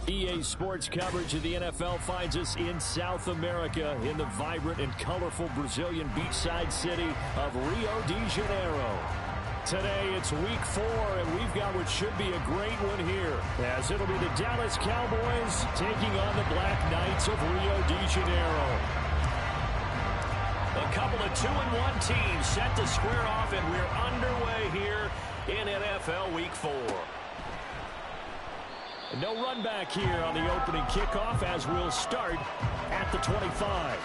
EA Sports coverage of the NFL finds us in South America in the vibrant and colorful Brazilian beachside city of Rio de Janeiro. Today it's week 4, and we've got what should be a great one here, as it'll be the Dallas Cowboys taking on the Black Knights of Rio de Janeiro. A couple of 2-1 teams set to square off, and we're underway here in NFL Week 4. No run back here on the opening kickoff, as we'll start at the 25.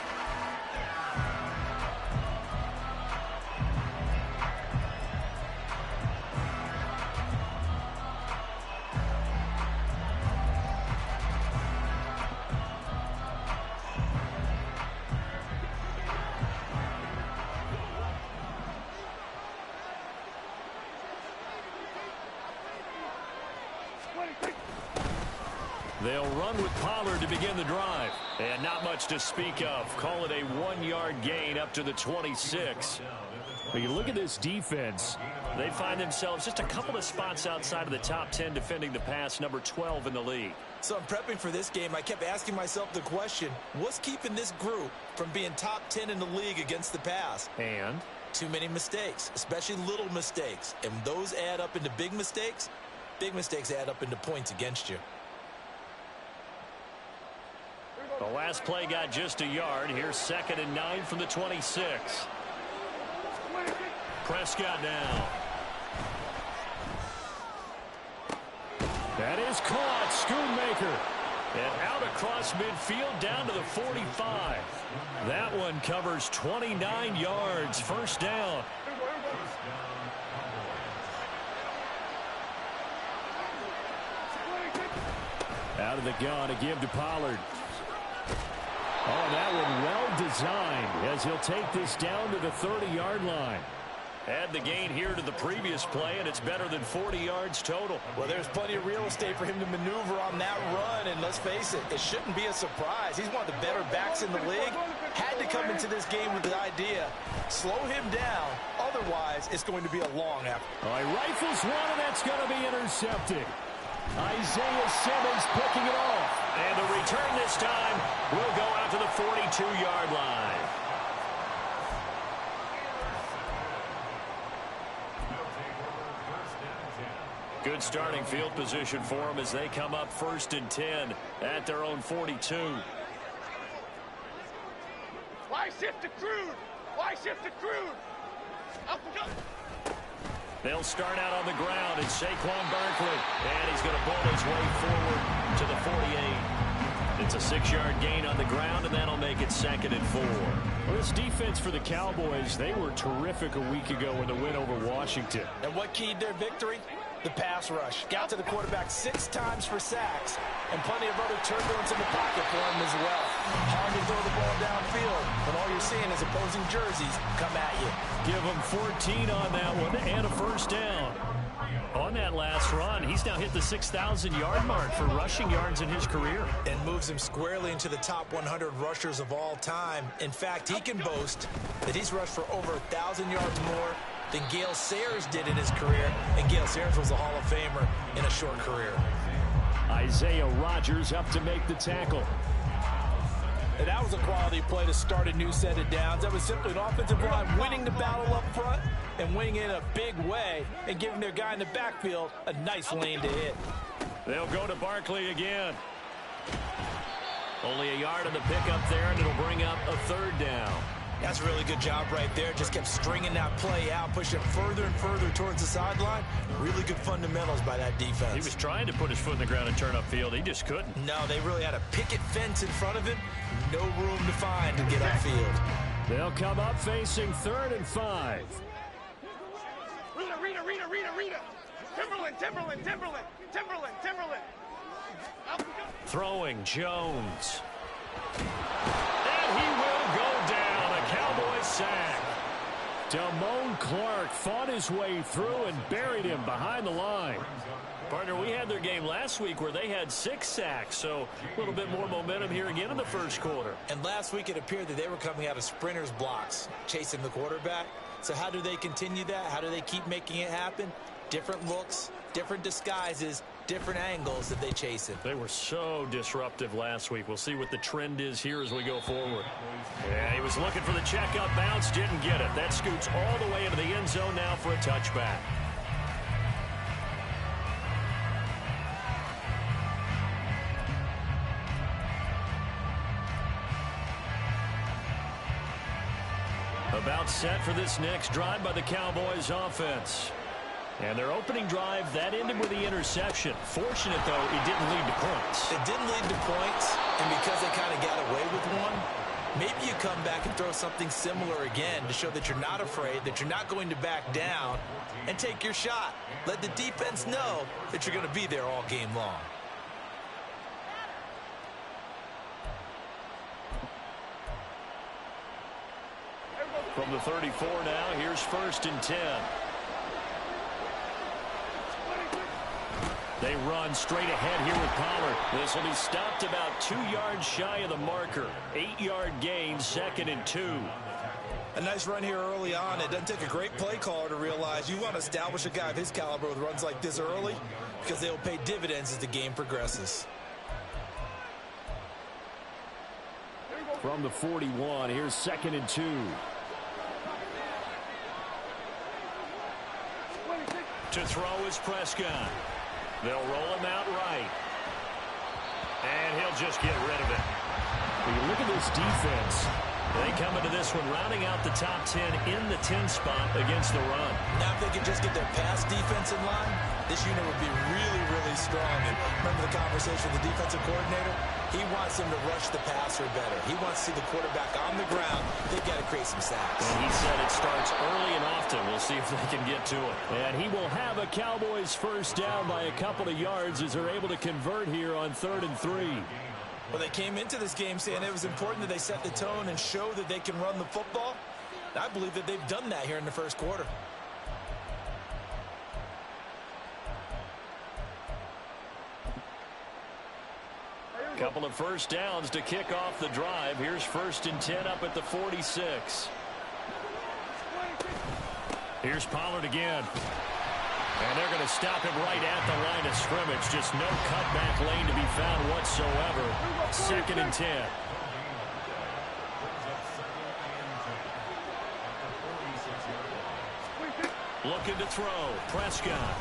They'll run with Pollard to begin the drive. And not much to speak of. Call it a 1-yard gain up to the 26. When you look at this defense, they find themselves just a couple of spots outside of the top 10 defending the pass, number 12 in the league. So I'm prepping for this game. I kept asking myself the question, what's keeping this group from being top 10 in the league against the pass? And? Too many mistakes, especially little mistakes. And those add up into big mistakes. Big mistakes add up into points against you. The last play got just a yard. Here's 2nd and 9 from the 26. Prescott now. That is caught. Schoonmaker. And out across midfield down to the 45. That one covers 29 yards. First down. Out of the gun, a give to Pollard. Oh, that one well designed as he'll take this down to the 30-yard line. Add the gain here to the previous play, and it's better than 40 yards total. Well, there's plenty of real estate for him to maneuver on that run, and let's face it, it shouldn't be a surprise. He's one of the better backs in the league. Had to come into this game with the idea, slow him down, otherwise it's going to be a long effort. All right, rifles one, and that's going to be intercepted. Isaiah Simmons picking it off. And the return this time will go out to the 42-yard line. Good starting field position for them as they come up 1st and 10 at their own 42. Why shift to Crude? Why shift to Crude? Up and go. They'll start out on the ground. It's Saquon Barkley. And he's going to ball his way forward to the 48. It's a 6-yard gain on the ground, and that'll make it 2nd and 4. Well, this defense for the Cowboys, they were terrific a week ago in the win over Washington. And what keyed their victory? The pass rush. Got to the quarterback 6 times for sacks, and plenty of other turbulence in the pocket for him as well. Hard to throw the ball downfield, but all you're seeing is opposing jerseys come at you. Give him 14 on that one and a first down. On that last run, he's now hit the 6,000-yard mark for rushing yards in his career. And moves him squarely into the top 100 rushers of all time. In fact, he can boast that he's rushed for over 1,000 yards more than Gale Sayers did in his career. And Gale Sayers was a Hall of Famer in a short career. Isaiah Rodgers up to make the tackle. And that was a quality play to start a new set of downs. That was simply an offensive line winning the battle up front and winning in a big way and giving their guy in the backfield a nice lane to hit. They'll go to Barkley again. Only a yard on the pickup there, and it'll bring up a 3rd down. That's a really good job right there. Just kept stringing that play out, pushing further and further towards the sideline. Really good fundamentals by that defense. He was trying to put his foot in the ground and turn upfield. He just couldn't. No, they really had a picket fence in front of him. No room to find to get upfield. They'll come up facing 3rd and 5. Rita. Timberland. Throwing Jones. And he will go down. A Cowboys sack. Damone Clark fought his way through and buried him behind the line. Partner, we had their game last week where they had 6 sacks, so a little bit more momentum here again in the first quarter. And last week it appeared that they were coming out of sprinters blocks, chasing the quarterback. So how do they continue that? How do they keep making it happen? Different looks, different disguises, different angles that they chase him. They were so disruptive last week. We'll see what the trend is here as we go forward. Yeah, he was looking for the check-up bounce, didn't get it. That scoots all the way into the end zone now for a touchback. About set for this next drive by the Cowboys offense. And their opening drive, that ended with the interception. Fortunate, though, it didn't lead to points. It didn't lead to points, and because they kind of got away with one, maybe you come back and throw something similar again to show that you're not afraid, that you're not going to back down, and take your shot. Let the defense know that you're going to be there all game long. From the 34 now, here's 1st and 10. They run straight ahead here with Pollard. This will be stopped about 2 yards shy of the marker. 8-yard gain, 2nd and 2. A nice run here early on. It doesn't take a great play caller to realize you want to establish a guy of his caliber with runs like this early because they will pay dividends as the game progresses. From the 41, here's 2nd and 2. To throw is Prescott. They'll roll him out right. And he'll just get rid of it. When you look at this defense, they come into this one rounding out the top 10 in the 10 spot against the run. Now if they can just get their pass defense in line, this unit would be really, really strong. And remember the conversation with the defensive coordinator? He wants them to rush the passer better. He wants to see the quarterback on the ground. They've got to create some sacks. And he said it starts early and often. We'll see if they can get to it. And he will have a Cowboys first down by a couple of yards as they're able to convert here on 3rd and 3. Well, they came into this game saying it was important that they set the tone and show that they can run the football. And I believe that they've done that here in the first quarter. Couple of first downs to kick off the drive. Here's 1st and 10 up at the 46. Here's Pollard again. And they're going to stop him right at the line of scrimmage. Just no cutback lane to be found whatsoever. 2nd and 10. Looking to throw. Prescott.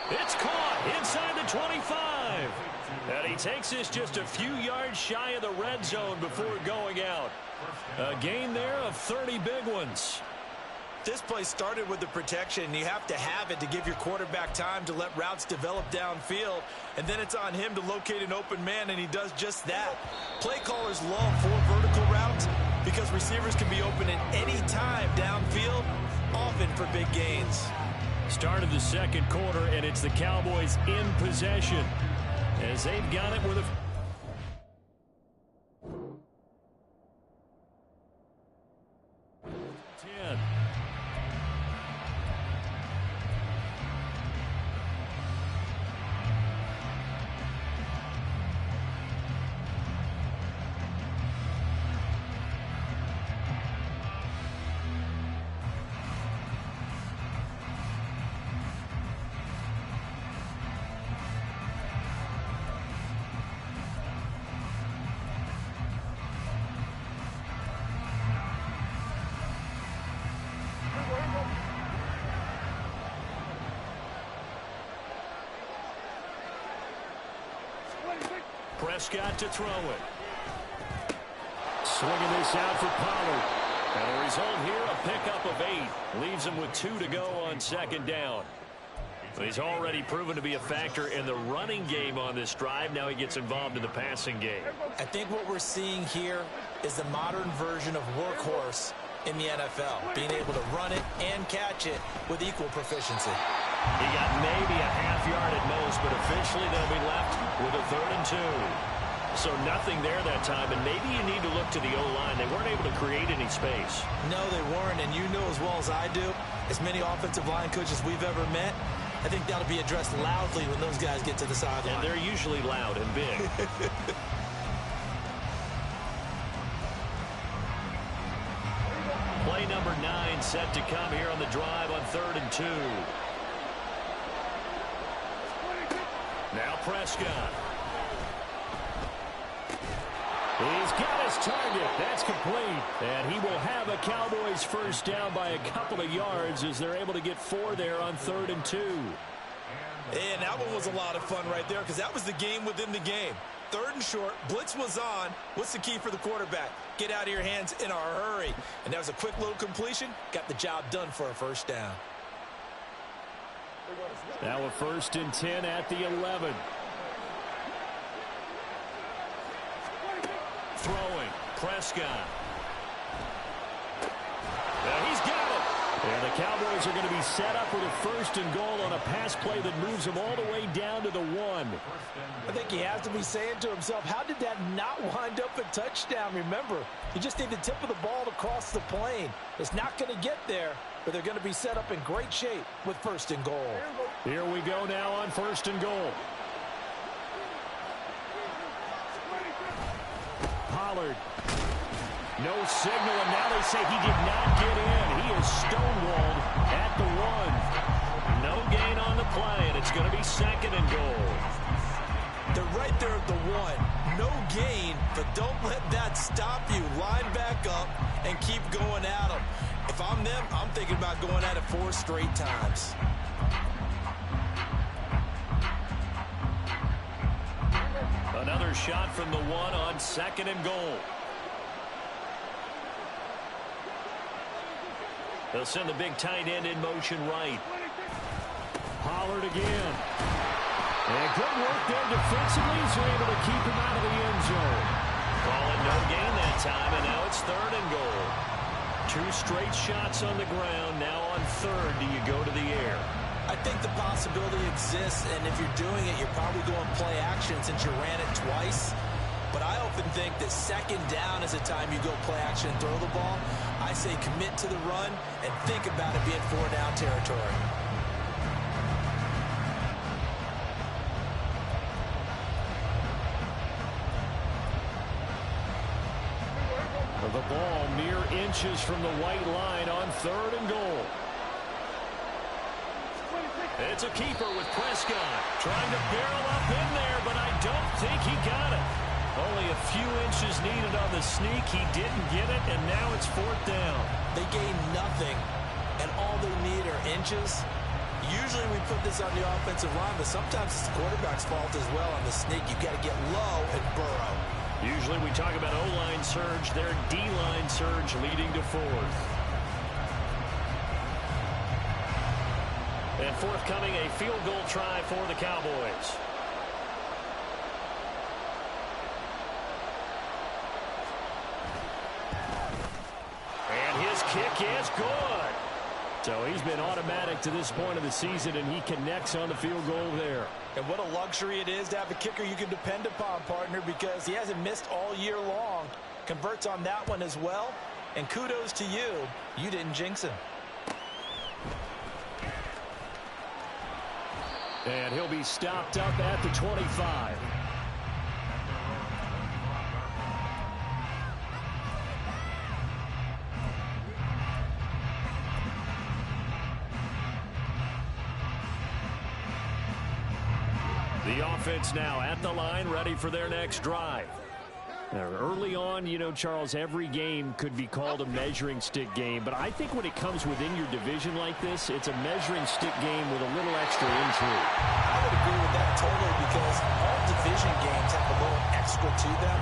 It's caught inside the 25. And he takes this just a few yards shy of the red zone before going out. A gain there of 30 big ones. This play started with the protection. You have to have it to give your quarterback time to let routes develop downfield. And then it's on him to locate an open man, and he does just that. Play callers love 4 vertical routes because receivers can be open at any time downfield, often for big gains. Start of the second quarter, and it's the Cowboys in possession as they've got it with a... Prescott to throw it. Swinging this out for Pollard. And the result here, a pickup of 8. Leaves him with 2 to go on second down. He's already proven to be a factor in the running game on this drive. Now he gets involved in the passing game. I think what we're seeing here is the modern version of workhorse in the NFL, being able to run it and catch it with equal proficiency. He got maybe a half yard at most, but officially they'll be left with a 3rd and 2. So nothing there that time, and maybe you need to look to the O-line. They weren't able to create any space. No, they weren't, and you know as well as I do, as many offensive line coaches we've ever met, I think that'll be addressed loudly when those guys get to the sideline. And they're usually loud and big. Play number 9 set to come here on the drive on 3rd and 2. Now Prescott. He's got his target. That's complete. And he will have a Cowboys first down by a couple of yards as they're able to get 4 there on 3rd and 2. And that one was a lot of fun right there because that was the game within the game. 3rd and short, blitz was on. What's the key for the quarterback? Get out of your hands in a hurry. And that was a quick little completion. Got the job done for a first down. Now a 1st and 10 at the 11. Throwing, Prescott. Now he's got it. And the Cowboys are going to be set up with a 1st and goal on a pass play that moves them all the way down to the 1. I think he has to be saying to himself, how did that not wind up a touchdown? Remember, you just need the tip of the ball to cross the plane. It's not going to get there, but they're going to be set up in great shape with 1st and goal. Here we go now on 1st and goal. Pollard. No signal, and now they say he did not get in. He is stonewalled at the 1. No gain on the play, and it's going to be 2nd and goal. They're right there at the 1. No gain, but don't let that stop you. Line back up and keep going at them. If I'm them, I'm thinking about going at it 4 straight times. Another shot from the 1 on 2nd and goal. They'll send the big tight end in motion right. Pollard again. And good work there defensively. He's able to keep him out of the end zone. Calling no gain that time, and now it's 3rd and goal. 2 straight shots on the ground. Now on 3rd, do you go to the air? I think the possibility exists, and if you're doing it, you're probably going play action since you ran it twice. But I often think that 2nd down is a time you go play action and throw the ball. I say commit to the run and think about it being 4-down territory. The ball mere inches from the white line on 3rd and goal. It's a keeper with Prescott. Trying to barrel up in there, but I don't think he got it. Only a few inches needed on the sneak. He didn't get it, and now it's 4th down. They gain nothing, and all they need are inches. Usually we put this on the offensive line, but sometimes it's the quarterback's fault as well on the sneak. You've got to get low and burrow. Usually we talk about O-line surge. Their D-line surge leading to 4th. And forthcoming, a field goal try for the Cowboys. And his kick is good. So he's been automatic to this point of the season, and he connects on the field goal there. And what a luxury it is to have a kicker you can depend upon, partner, because he hasn't missed all year long. Converts on that one as well. And kudos to you. You didn't jinx him. And he'll be stopped up at the 25. The offense now at the line, ready for their next drive. Now, early on, you know, Charles, every game could be called a measuring stick game, but I think when it comes within your division like this, it's a measuring stick game with a little extra intrigue. I would agree with that totally, because all division games have a little extra to them.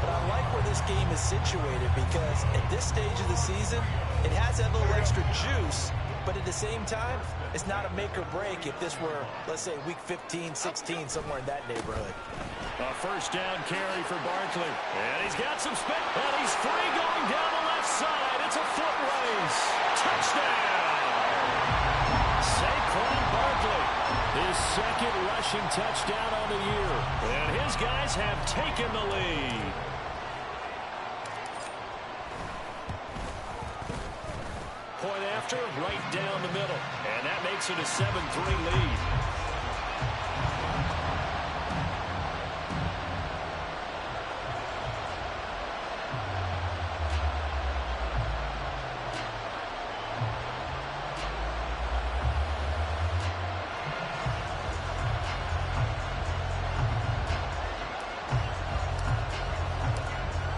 But I like where this game is situated because at this stage of the season, it has that little extra juice, but at the same time, it's not a make or break if this were, let's say, week 15, 16, somewhere in that neighborhood. A first down carry for Barkley. And he's got some spin. And he's free going down the left side. It's a foot race. Touchdown! Saquon Barkley. His second rushing touchdown on the year. And his guys have taken the lead. Point after, right down the middle. And that makes it a 7-3 lead.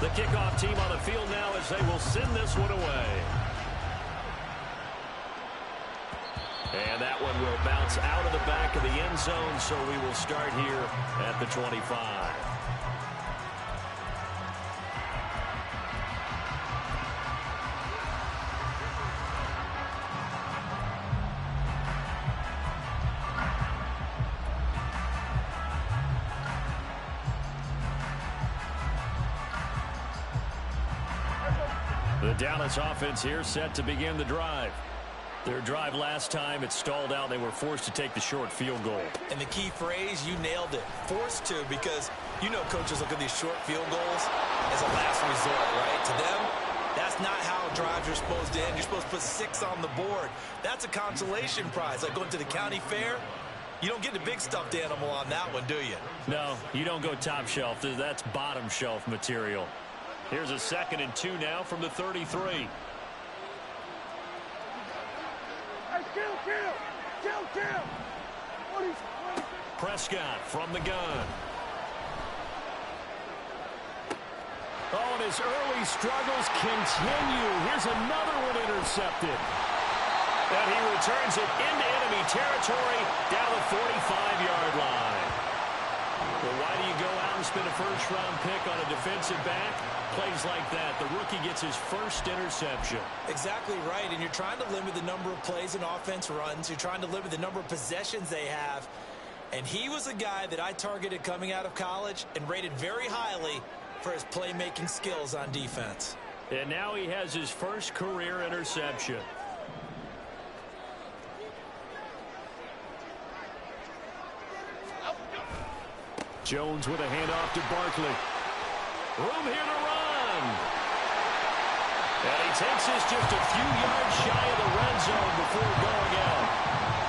The kickoff team on the field now as they will send this one away. And that one will bounce out of the back of the end zone, so we will start here at the 25. The Dallas offense here set to begin the drive. Their drive last time, it stalled out. They were forced to take the short field goal. And the key phrase, you nailed it. Forced to, because you know coaches look at these short field goals as a last resort, right? To them, that's not how drives are supposed to end. You're supposed to put 6 on the board. That's a consolation prize. Like going to the county fair, you don't get the big stuffed animal on that one, do you? No, you don't go top shelf. That's bottom shelf material. Here's a 2nd and 2 now from the 33. Kill. Prescott from the gun. Oh, and his early struggles continue. Here's another one intercepted. And he returns it into enemy territory down the 45-yard line. Well, why do you go out and spend a first-round pick on a defensive back? Plays like that, the rookie gets his first interception. Exactly right, and you're trying to limit the number of plays an offense runs. You're trying to limit the number of possessions they have. And he was a guy that I targeted coming out of college and rated very highly for his playmaking skills on defense. And now he has his first career interception. Jones with a handoff to Barkley. Room here to run. And he takes this just a few yards shy of the red zone before going out.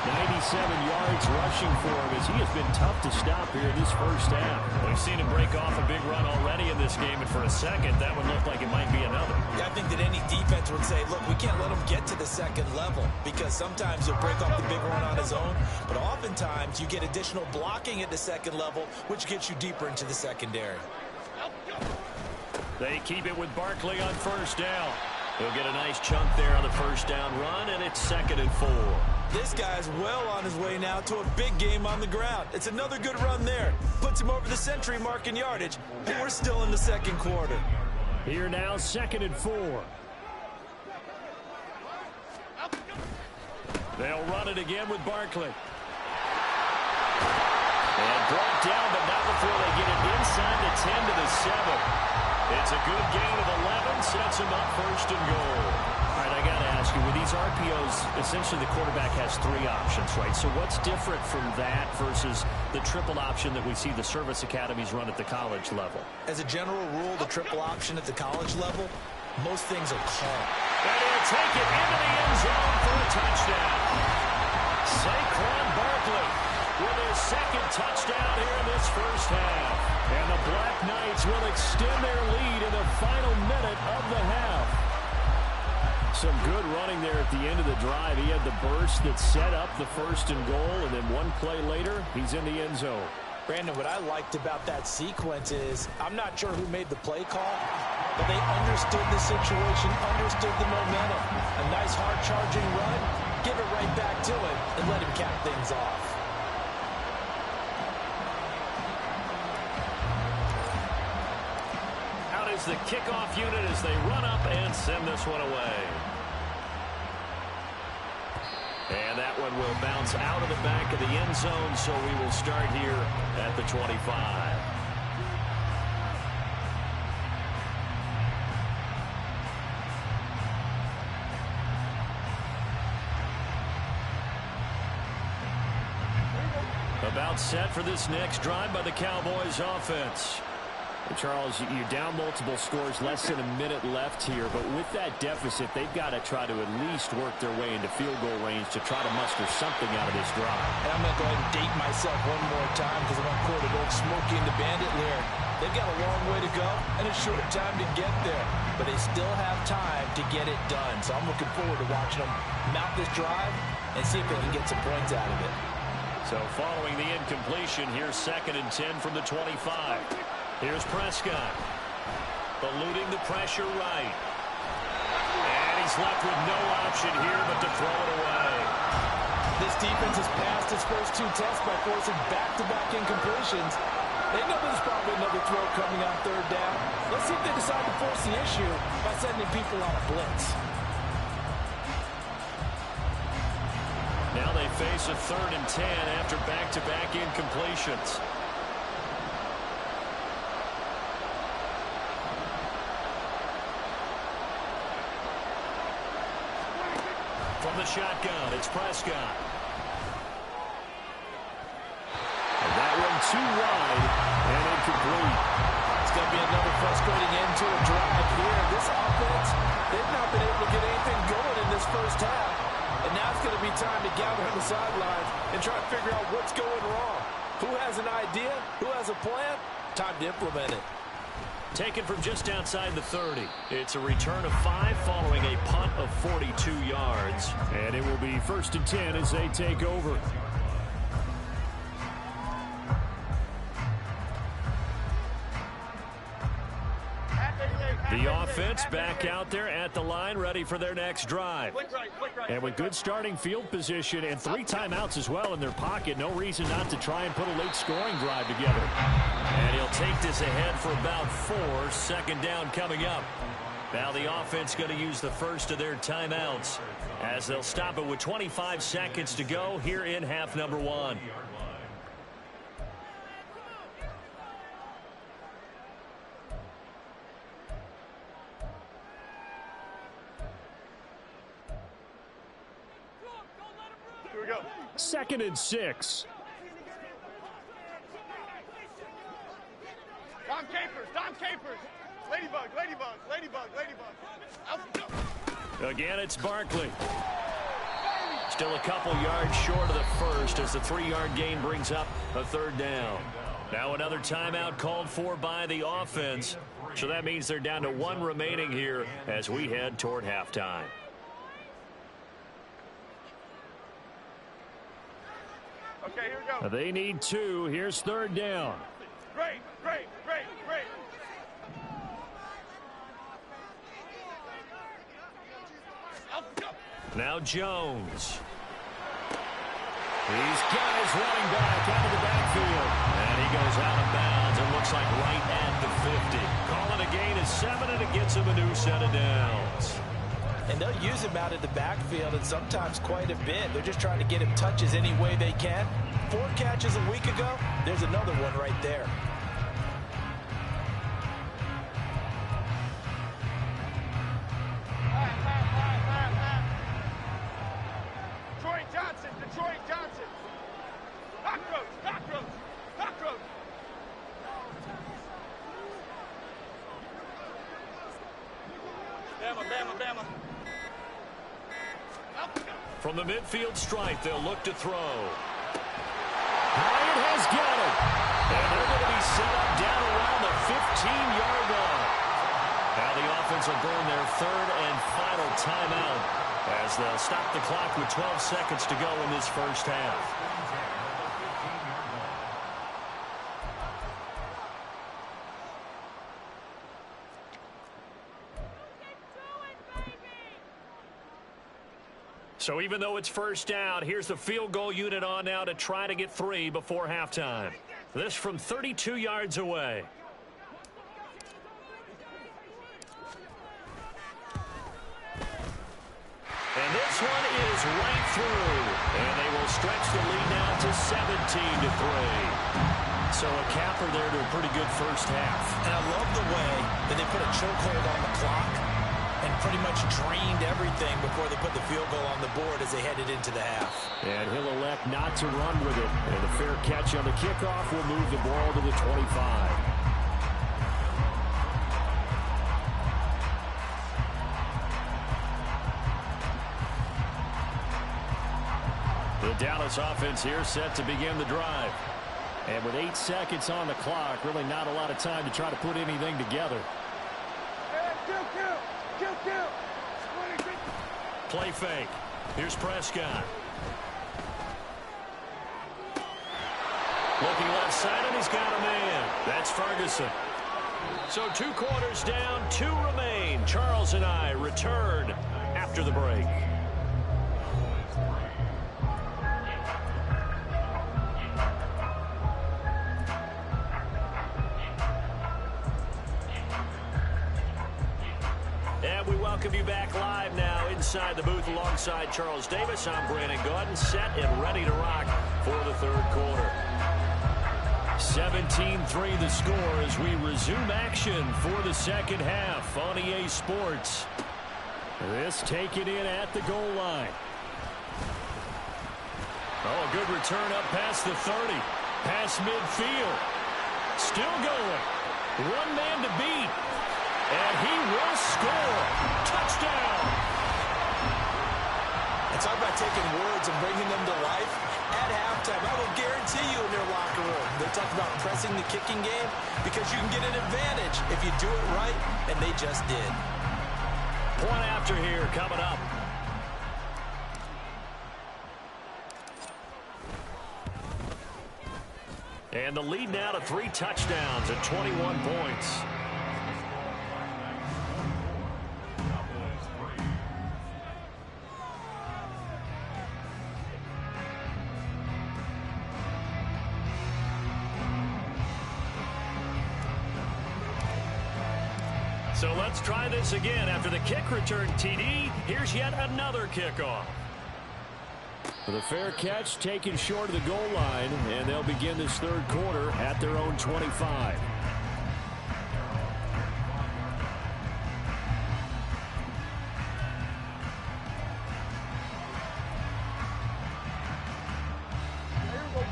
97 yards rushing for him as he has been tough to stop here in this first half. We've seen him break off a big run already in this game, and for a second, that would look like it might be another. Yeah, I think that any defense would say, look, we can't let him get to the second level because sometimes he'll break off the big run on his own, but oftentimes you get additional blocking at the second level, which gets you deeper into the secondary. They keep it with Barkley on first down. He'll get a nice chunk there on the first down run, and it's 2nd and 4. This guy's well on his way now to a big game on the ground. It's another good run there. Puts him over the century mark in yardage, and we're still in the second quarter. Here now, 2nd and 4. They'll run it again with Barkley. And brought down, but not before they get it inside the 10 to the 7. It's a good gain of 11, sets him up 1st and goal. All right, I got to ask you, with these RPOs, essentially the quarterback has 3 options, right? So what's different from that versus the triple option that we see the service academies run at the college level? As a general rule, the triple option at the college level, most things are calm. And he'll take it into the end zone for a touchdown. Saquon Barkley with his 2nd touchdown here in this first half. And the Black Knights will extend their lead in the final minute of the half. Some good running there at the end of the drive. He had the burst that set up the 1st and goal, and then one play later, he's in the end zone. Brandon, what I liked about that sequence is I'm not sure who made the play call, but they understood the situation, understood the momentum. A nice hard-charging run, give it right back to him, and let him cap things off. is the kickoff unit as they run up and send this one away. And that one will bounce out of the back of the end zone, so we will start here at the 25. About set for this next drive by the Cowboys offense. And Charles, you're down multiple scores, less than a minute left here, but with that deficit, they've got to try to at least work their way into field goal range to try to muster something out of this drive. And I'm going to go ahead and date myself one more time because I'm going to quote an old Smokey and the Bandit lyric. They've got a long way to go and a short time to get there, but they still have time to get it done. So I'm looking forward to watching them mount this drive and see if they can get some points out of it. So following the incompletion, here's 2nd and 10 from the 25. Here's Prescott. Eluding the pressure right. And he's left with no option here but to throw it away. This defense has passed its first 2 tests by forcing back-to-back incompletions. They know there's probably another throw coming on 3rd down. Let's see if they decide to force the issue by sending people on a blitz. Now they face a 3rd and 10 after back-to-back incompletions. From the shotgun, it's Prescott. And that one too wide and incomplete. It's going to be another frustrating end to a drive here. This offense, they've not been able to get anything going in this first half. And now it's going to be time to gather on the sidelines and try to figure out what's going wrong. Who has an idea? Who has a plan? Time to implement it. Taken from just outside the 30. It's a return of 5 following a punt of 42 yards. And it will be 1st and 10 as they take over. The offense back out there at the line, ready for their next drive. And with good starting field position and 3 timeouts as well in their pocket, no reason not to try and put a late scoring drive together. And he'll take this ahead for about 4, 2nd down coming up. Now the offense going to use the first of their timeouts as they'll stop it with 25 seconds to go here in half number 1. Here we go. 2nd and 6. Dom Capers, Dom Capers. Ladybug, ladybug, ladybug, ladybug. Alpha, go. Again, it's Barkley. Still a couple yards short of the first as the 3-yard gain brings up a 3rd down. Now another timeout called for by the offense. So that means they're down to 1 remaining here as we head toward halftime. Okay, here we go. They need 2. Here's 3rd down. Great, great, great, great. Alpha, go. Now Jones. These guys running back out of the backfield. And he goes out of bounds. It looks like right at the 50. Calling a gain of 7, and it gets him a new set of downs. And they'll use him out in the backfield, and sometimes quite a bit. They're just trying to get him touches any way they can. 4 catches a week ago. There's another one right there. Detroit Johnson, Detroit Johnson. Cockroach, cockroach, cockroach. Bama, Bama, Bama. From the midfield stripe, they'll look to throw. Bryant has got it. And they're going to be set up down around the 15-yard line. Now the offense will burn their 3rd and final timeout as they'll stop the clock with 12 seconds to go in this first half. So even though it's 1st down, here's the field goal unit on now to try to get 3 before halftime. This from 32 yards away. goes right through. And they will stretch the lead now to 17-3. So a capper there to a pretty good first half. And I love the way that they put a chokehold on the clock and pretty much drained everything before they put the field goal on the board as they headed into the half. And he'll elect not to run with it. And the fair catch on the kickoff will move the ball to the 25. The Dallas offense here set to begin the drive. And with 8 seconds on the clock, really not a lot of time to try to put anything together. Play fake. Here's Prescott. Looking left side, and he's got a man. That's Ferguson. So 2 quarters down, 2 remain. Charles and I return after the break. And we welcome you back live now inside the booth alongside Charles Davis. I'm Brandon Gaudin, set and ready to rock for the third quarter. 17-3 the score as we resume action for the second half on EA Sports. This taken in at the goal line. Oh, a good return up past the 30. Past midfield. Still going. One man to beat. And he will score. Touchdown. And talk about taking words and bringing them to life. At halftime, I will guarantee you in their locker room, they talk about pressing the kicking game because you can get an advantage if you do it right, and they just did. Point after here coming up. And the lead now to 3 touchdowns at 21 points. So let's try this again. After the kick return TD, here's yet another kickoff. The fair catch taken short of the goal line, and they'll begin this third quarter at their own 25.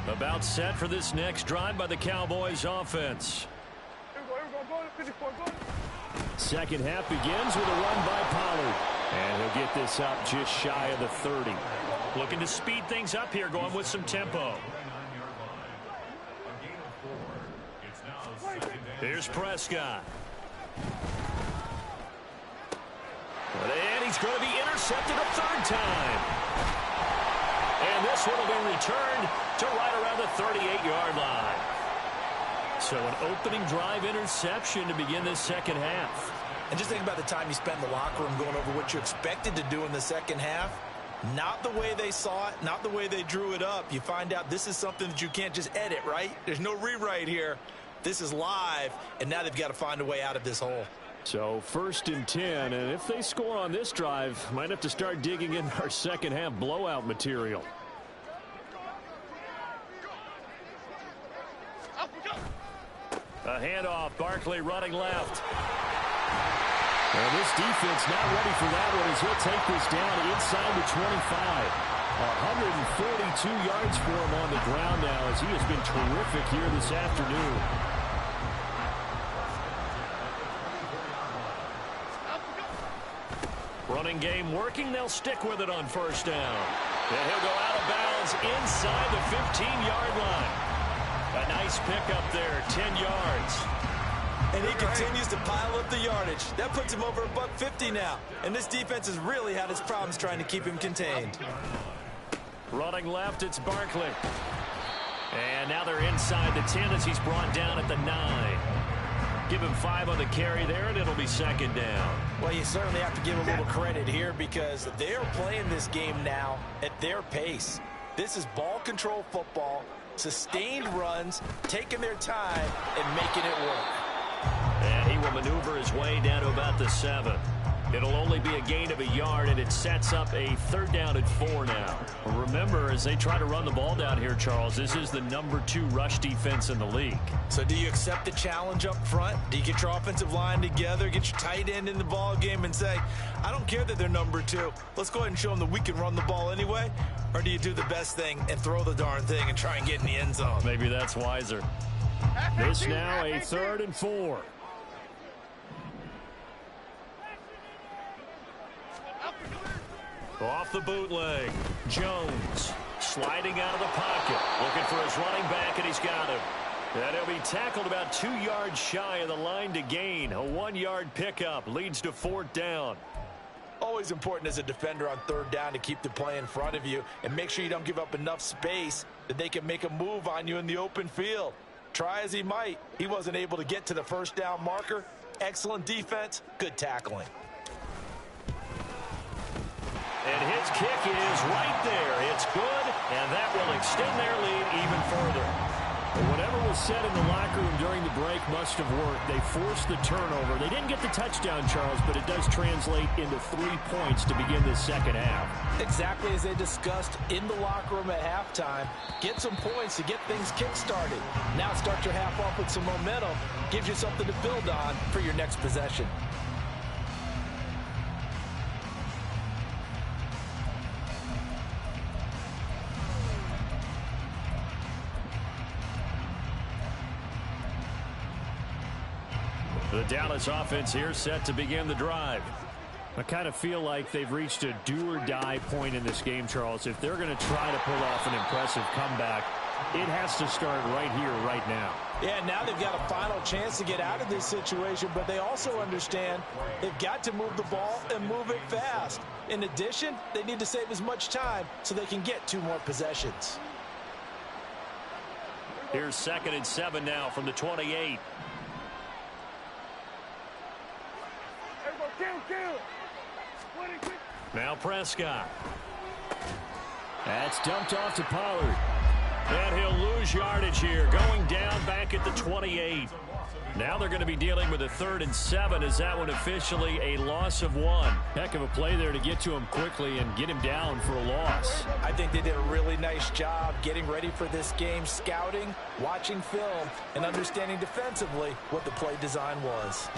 About set for this next drive by the Cowboys offense. Second half begins with a run by Pollard. And he'll get this up just shy of the 30. Looking to speed things up here, going with some tempo. Here's Prescott. And he's going to be intercepted a third time. And this one will be returned to right around the 38-yard line. So an opening drive interception to begin this second half. And just think about the time you spent in the locker room going over what you expected to do in the second half. Not the way they saw it, not the way they drew it up. You find out this is something that you can't just edit, right? There's no rewrite here. This is live, and now they've got to find a way out of this hole. So 1st and 10, and if they score on this drive, might have to start digging in our second half blowout material. A handoff, Barkley running left. And this defense not ready for that one as he'll take this down inside the 25. 142 yards for him on the ground now as he has been terrific here this afternoon. Running game working. They'll stick with it on first down. And he'll go out of bounds inside the 15-yard line. A nice pickup there, 10 yards. And he continues to pile up the yardage. That puts him over $150 now. And this defense has really had its problems trying to keep him contained. Running left, it's Barkley. And now they're inside the 10 as he's brought down at the 9. Give him 5 on the carry there, and it'll be second down. Well, you certainly have to give a little credit here because they are playing this game now at their pace. This is ball control football, sustained runs, taking their time, and making it work. And he will maneuver his way down to about the 7. It'll only be a gain of a yard, and it sets up a 3rd down and 4 now. Remember, as they try to run the ball down here, Charles, this is the number 2 rush defense in the league. So do you accept the challenge up front? Do you get your offensive line together, get your tight end in the ball game and say, I don't care that they're number 2. Let's go ahead and show them that we can run the ball anyway? Or do you do the best thing and throw the darn thing and try and get in the end zone? Maybe that's wiser. This now a 3rd and 4. Off the bootleg, Jones sliding out of the pocket, looking for his running back, and he's got him. And he'll be tackled about 2 yards shy of the line to gain. A 1-yard pickup leads to 4th down. Always important as a defender on 3rd down to keep the play in front of you and make sure you don't give up enough space that they can make a move on you in the open field. Try as he might, he wasn't able to get to the 1st down marker. Excellent defense, good tackling. And his kick is right there. It's good, and that will extend their lead even further. But whatever was said in the locker room during the break must have worked. They forced the turnover. They didn't get the touchdown, Charles, but it does translate into 3 points to begin the second half. Exactly as they discussed in the locker room at halftime. Get some points to get things kick-started. Now start your half off with some momentum. Gives you something to build on for your next possession. The Dallas offense here set to begin the drive. I kind of feel like they've reached a do-or-die point in this game, Charles. If they're going to try to pull off an impressive comeback, it has to start right here, right now. Yeah, now they've got a final chance to get out of this situation, but they also understand they've got to move the ball and move it fast. In addition, they need to save as much time so they can get 2 more possessions. Here's 2nd and 7 now from the 28. Now Prescott. That's dumped off to Pollard. And he'll lose yardage here, going down back at the 28. Now they're going to be dealing with a 3rd and 7. Is that one officially a loss of 1? Heck of a play there to get to him quickly and get him down for a loss. I think they did a really nice job getting ready for this game, scouting, watching film, and understanding defensively what the play design was.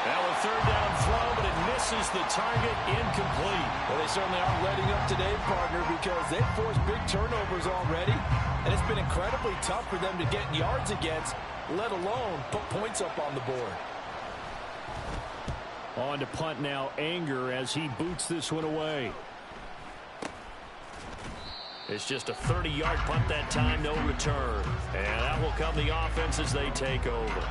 Now a 3rd down throw, but it misses the target, incomplete. Well, they certainly aren't letting up today, partner, because they've forced big turnovers already, and it's been incredibly tough for them to get yards against, let alone put points up on the board. On to punt now, Anger, as he boots this one away. It's just a 30-yard punt that time, no return. And that will come the offense as they take over.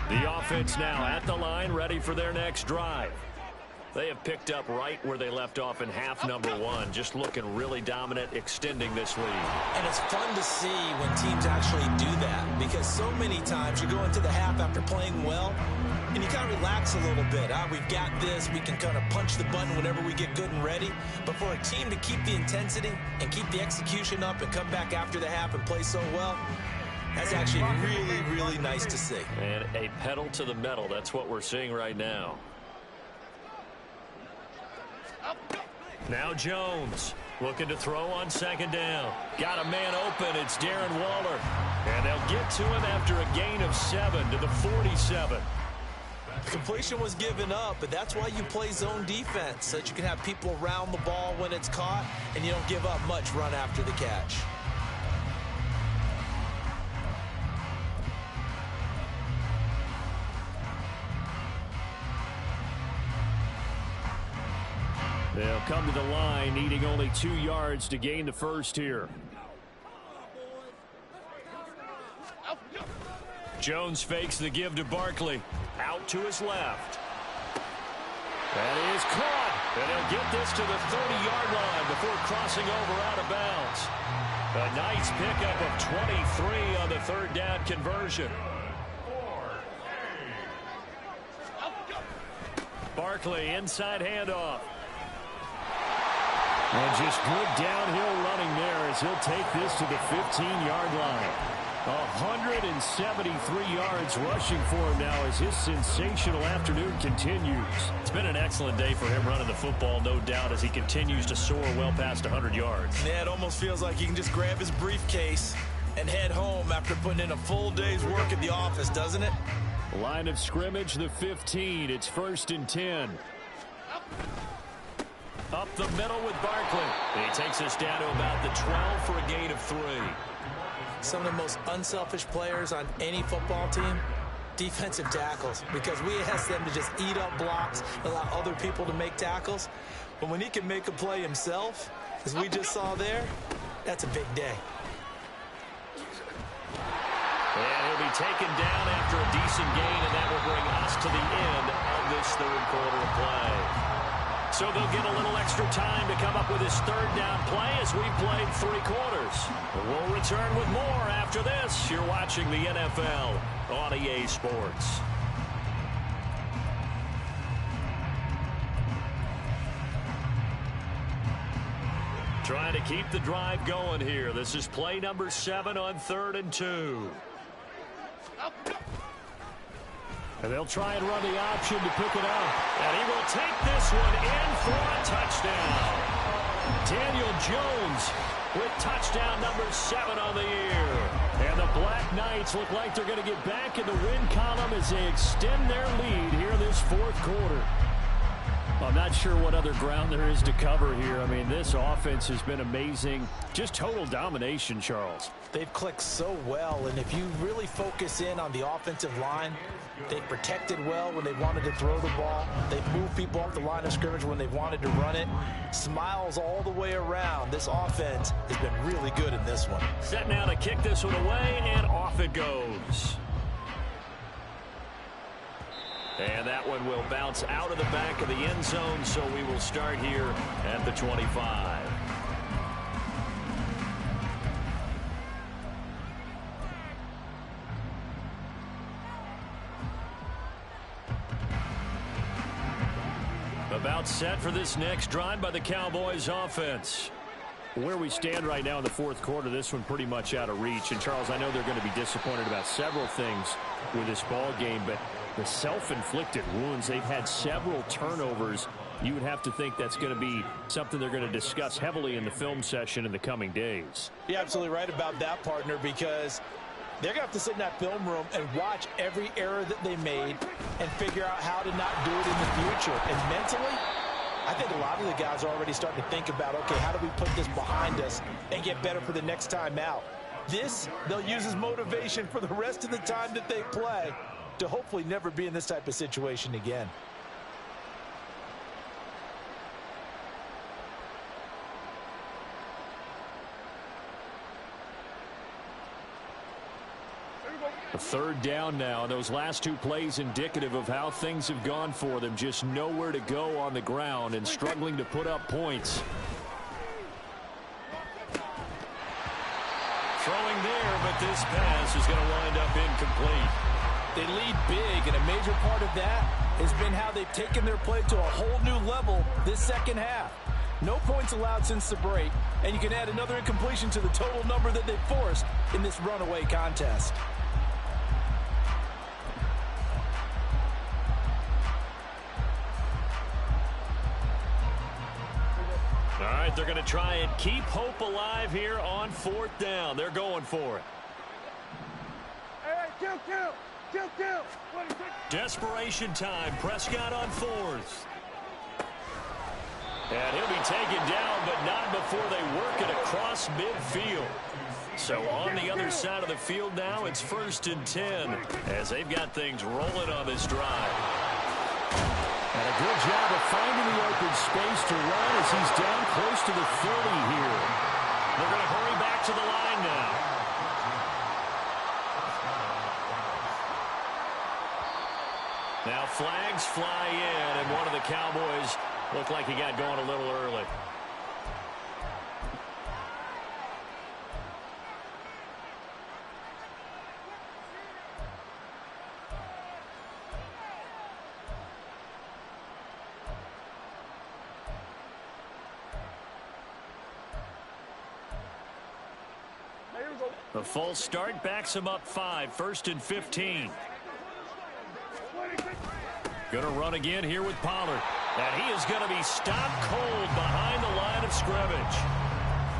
The offense now at the line, ready for their next drive. They have picked up right where they left off in half number 1, just looking really dominant, extending this lead. And it's fun to see when teams actually do that, because so many times you go into the half after playing well, and you kind of relax a little bit. We've got this. We can kind of punch the button whenever we get good and ready. But for a team to keep the intensity and keep the execution up and come back after the half and play so well, that's actually really, really nice to see. And a pedal to the metal. That's what we're seeing right now. Now Jones looking to throw on 2nd down. Got a man open. It's Darren Waller. And they'll get to him after a gain of 7 to the 47. Completion was given up, but that's why you play zone defense, so that you can have people around the ball when it's caught, and you don't give up much run after the catch. They'll come to the line, needing only 2 yards to gain the first here. Jones fakes the give to Barkley. Out to his left. That is caught. And he'll get this to the 30-yard line before crossing over out of bounds. A nice pickup of 23 on the 3rd down conversion. Barkley inside handoff. And just good downhill running there as he'll take this to the 15-yard line. 173 yards rushing for him now as his sensational afternoon continues. It's been an excellent day for him running the football, no doubt, as he continues to soar well past 100 yards. Yeah, it almost feels like he can just grab his briefcase and head home after putting in a full day's work at the office, doesn't it? Line of scrimmage, the 15. It's 1st and 10. Up the middle with Barkley. He takes us down to about the 12 for a gain of 3. Some of the most unselfish players on any football team, defensive tackles, because we ask them to just eat up blocks, allow other people to make tackles. But when he can make a play himself, as we just saw there, that's a big day. And he'll be taken down after a decent gain, and that will bring us to the end of this third quarter of play. So they'll get a little extra time to come up with his third down play as we've played 3 quarters. We'll return with more after this. You're watching the NFL on EA Sports. Trying to keep the drive going here. This is play number 7 on 3rd and 2. And they'll try and run the option to pick it up. And he will take this one in for a touchdown. Daniel Jones with touchdown number 7 on the year. And the Black Knights look like they're going to get back in the win column as they extend their lead here in this 4th quarter. I'm not sure what other ground there is to cover here. I mean, this offense has been amazing. Just total domination, Charles. They've clicked so well, and if you really focus in on the offensive line, they've protected well when they wanted to throw the ball. They've moved people off the line of scrimmage when they've wanted to run it. Smiles all the way around. This offense has been really good in this one. Set now to kick this one away, and off it goes. And that one will bounce out of the back of the end zone, so we will start here at the 25. About set for this next drive by the Cowboys offense. Where we stand right now in the 4th quarter, this one pretty much out of reach. And, Charles, I know they're going to be disappointed about several things with this ball game, but the self-inflicted wounds, they've had several turnovers. You would have to think that's going to be something they're going to discuss heavily in the film session in the coming days. You're absolutely right about that, partner, because they're going to have to sit in that film room and watch every error that they made and figure out how to not do it in the future. And mentally, I think a lot of the guys are already starting to think about, okay, how do we put this behind us and get better for the next time out? This, they'll use as motivation for the rest of the time that they play to hopefully never be in this type of situation again. A 3rd down now, and those last 2 plays indicative of how things have gone for them. Just nowhere to go on the ground and struggling to put up points. Throwing there, but this pass is going to wind up incomplete. They lead big, and a major part of that has been how they've taken their play to a whole new level this second half. No points allowed since the break, and you can add another incompletion to the total number that they forced in this runaway contest. All right, they're going to try and keep hope alive here on 4th down. They're going for it. Hey, kill. Desperation time. Prescott on 4th. And he'll be taken down, but not before they work it across midfield. So on the other side of the field now, it's 1st and 10 as they've got things rolling on this drive. And a good job of finding the open space to run as he's down close to the 30 here. They're going to hurry back to the line now. Now flags fly in, and one of the Cowboys looked like he got going a little early. The false start backs him up 5, 1st and 15. Going to run again here with Pollard. And he is going to be stopped cold behind the line of scrimmage.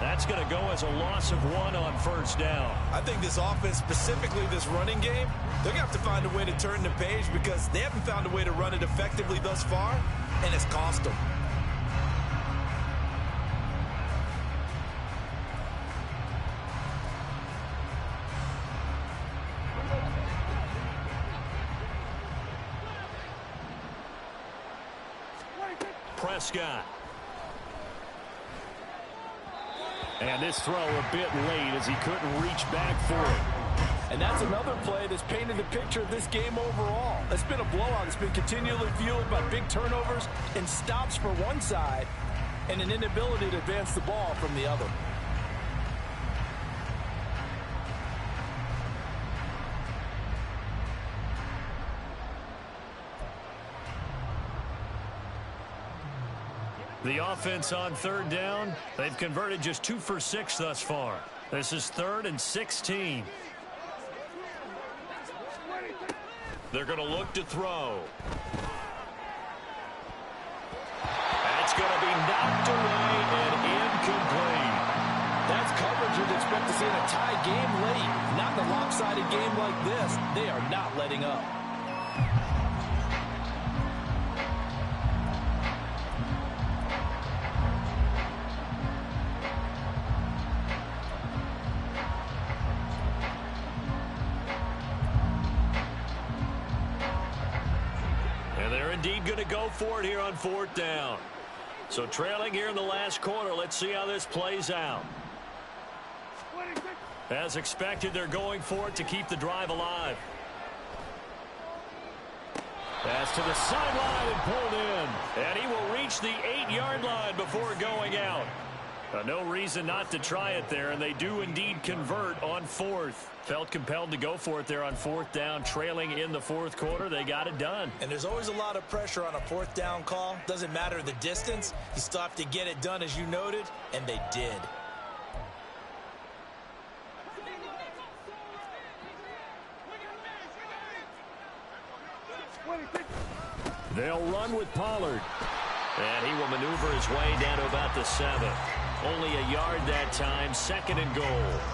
That's going to go as a loss of 1 on 1st down. I think this offense, specifically this running game, they're going to have to find a way to turn the page because they haven't found a way to run it effectively thus far, and it's cost them. Prescott. And this throw a bit late as he couldn't reach back for it. And that's another play that's painted the picture of this game overall. It's been a blowout. It's been continually fueled by big turnovers and stops for one side and an inability to advance the ball from the other. The offense on 3rd down, they've converted just 2 for 6 thus far. This is 3rd and 16. They're going to look to throw. That's going to be knocked away and incomplete. That's coverage you'd expect to see in a tie game late. Not in a lopsided game like this. They are not letting up. Going to go for it here on 4th down. So trailing here in the last quarter. Let's see how this plays out. As expected, they're going for it to keep the drive alive. Pass to the sideline and pulled in. And he will reach the 8-yard line before going out. No reason not to try it there, and they do indeed convert on 4th. Felt compelled to go for it there on 4th down, trailing in the 4th quarter. They got it done. And there's always a lot of pressure on a 4th down call. Doesn't matter the distance. You still have to get it done, as you noted, and they did. They'll run with Pollard. And he will maneuver his way down to about the 7. Only a yard that time, 2nd and goal.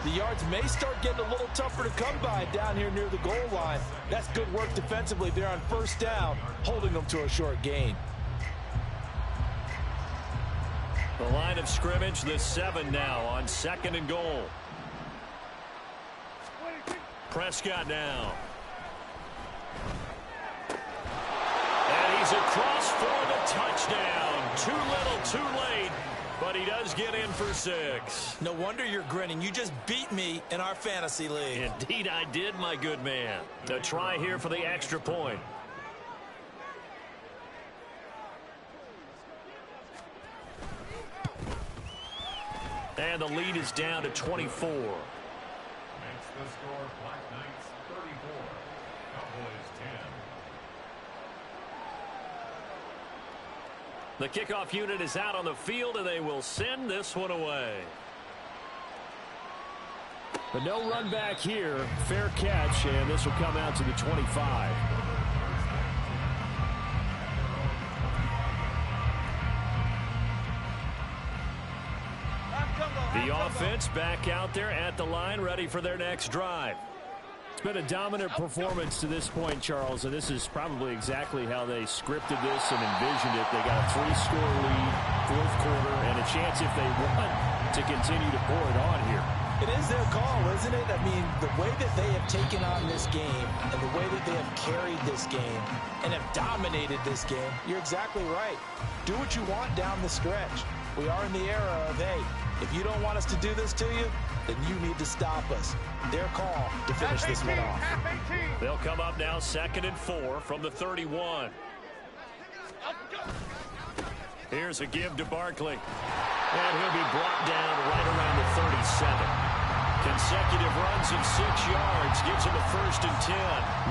The yards may start getting a little tougher to come by down here near the goal line. That's good work defensively there on 1st down, holding them to a short gain. The line of scrimmage, the 7 now on 2nd and goal. Prescott now. And he's across for the touchdown. Too little, too late. But he does get in for 6. No wonder you're grinning. You just beat me in our fantasy league. Indeed I did, my good man. A try here for the extra point. And the lead is down to 24. Makes the score Black Knights 34, Cowboys 10. The kickoff unit is out on the field, and they will send this one away. But no run back here. Fair catch, and this will come out to the 25. The offense back out there at the line, ready for their next drive. It's been a dominant performance to this point, Charles, and this is probably exactly how they scripted this and envisioned it. They got a 3-score lead, 4th quarter, and a chance if they want to continue to pour it on here. It is their call, isn't it? I mean, the way that they have taken on this game and the way that they have carried this game and have dominated this game, you're exactly right. Do what you want down the stretch. We are in the era of, hey, if you don't want us to do this to you, then you need to stop us. Their call to finish this one off. They'll come up now 2nd and 4 from the 31. Here's a give to Barkley. And he'll be brought down right around the 37. Consecutive runs of 6 yards gives him a 1st and 10.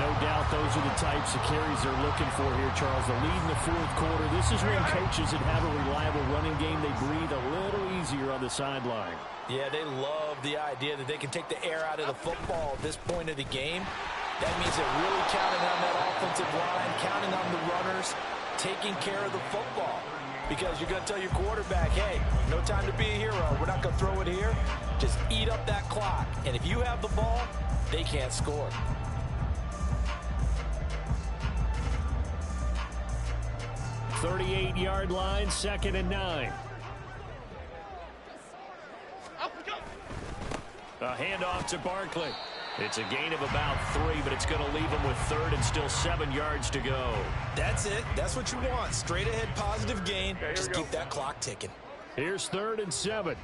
No doubt those are the types of carries they're looking for here, Charles. The lead in the 4th quarter. This is when coaches that have a reliable running game, they breathe a little easier on the sideline. Yeah, they love the idea that they can take the air out of the football at this point of the game. That means they're really counting on that offensive line, counting on the runners, taking care of the football. Because you're going to tell your quarterback, hey, no time to be a hero. We're not going to throw it here. Just eat up that clock. And if you have the ball, they can't score. .38-yard line, 2nd and 9. A handoff to Barkley. It's a gain of about 3, but it's going to leave him with 3rd and still 7 yards to go. That's it. That's what you want. Straight ahead positive gain. Just keep that clock ticking. Here's 3rd and 7.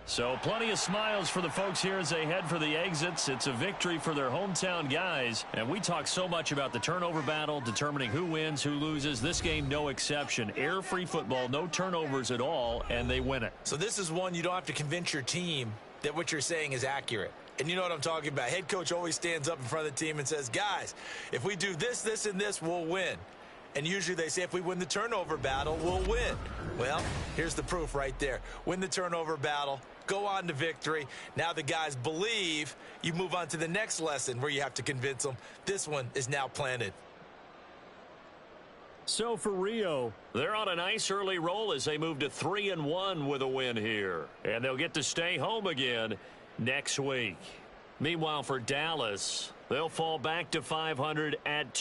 So plenty of smiles for the folks here as they head for the exits. It's a victory for their hometown guys. And we talk so much about the turnover battle, determining who wins, who loses. This game, no exception. Air-free football, no turnovers at all, and they win it. So this is one you don't have to convince your team that what you're saying is accurate. And you know what I'm talking about. Head coach always stands up in front of the team and says, guys, if we do this, this, and this, we'll win. And usually they say if we win the turnover battle, we'll win. Well, here's the proof right there. Win the turnover battle, go on to victory. Now the guys believe. You move on to the next lesson where you have to convince them. This one is now planted. So for Rio, they're on a nice early roll as they move to 3-1 with a win here. And they'll get to stay home again next week. Meanwhile, for Dallas, they'll fall back to 500 at 2.